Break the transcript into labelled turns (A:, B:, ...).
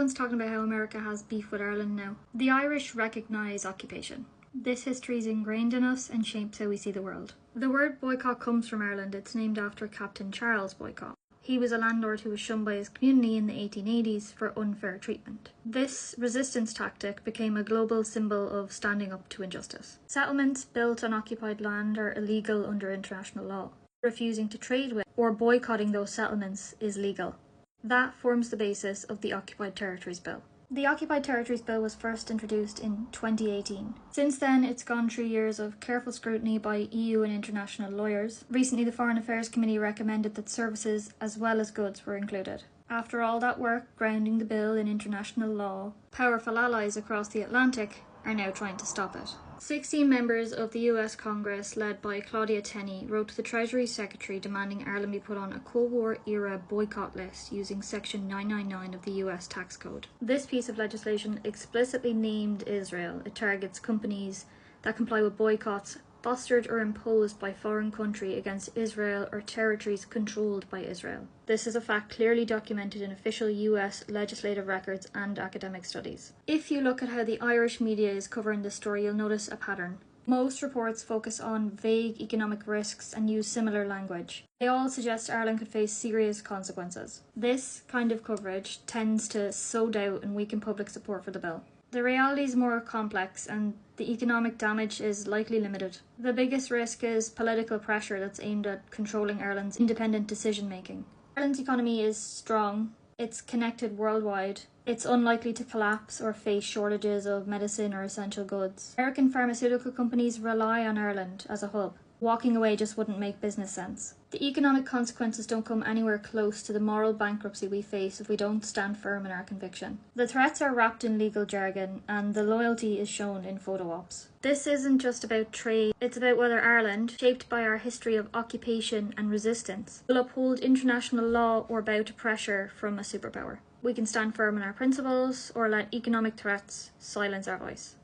A: Everyone's talking about how America has beef with Ireland now. The Irish recognise occupation. This history is ingrained in us and shapes how we see the world. The word boycott comes from Ireland. It's named after Captain Charles Boycott. He was a landlord who was shunned by his community in the 1880s for unfair treatment. This resistance tactic became a global symbol of standing up to injustice. Settlements built on occupied land are illegal under international law. Refusing to trade with or boycotting those settlements is legal. That forms the basis of the Occupied Territories Bill. The Occupied Territories Bill was first introduced in 2018. Since then, it's gone through years of careful scrutiny by EU and international lawyers. Recently, the Foreign Affairs Committee recommended that services as well as goods were included. After all that work grounding the bill in international law, powerful allies across the Atlantic are now trying to stop it. 16 members of the US Congress, led by Claudia Tenney, wrote to the Treasury Secretary demanding Ireland be put on a Cold War era boycott list using Section 999 of the US Tax Code. This piece of legislation explicitly named Israel. It targets companies that comply with boycotts fostered or imposed by foreign country against Israel or territories controlled by Israel. This is a fact clearly documented in official US legislative records and academic studies. If you look at how the Irish media is covering this story, you'll notice a pattern. Most reports focus on vague economic risks and use similar language. They all suggest Ireland could face serious consequences. This kind of coverage tends to sow doubt and weaken public support for the bill. The reality is more complex and the economic damage is likely limited. The biggest risk is political pressure that's aimed at controlling Ireland's independent decision making. Ireland's economy is strong, it's connected worldwide, it's unlikely to collapse or face shortages of medicine or essential goods. American pharmaceutical companies rely on Ireland as a hub. Walking away just wouldn't make business sense. The economic consequences don't come anywhere close to the moral bankruptcy we face if we don't stand firm in our conviction. The threats are wrapped in legal jargon and the loyalty is shown in photo ops. This isn't just about trade, it's about whether Ireland, shaped by our history of occupation and resistance, will uphold international law or bow to pressure from a superpower. We can stand firm in our principles or let economic threats silence our voice.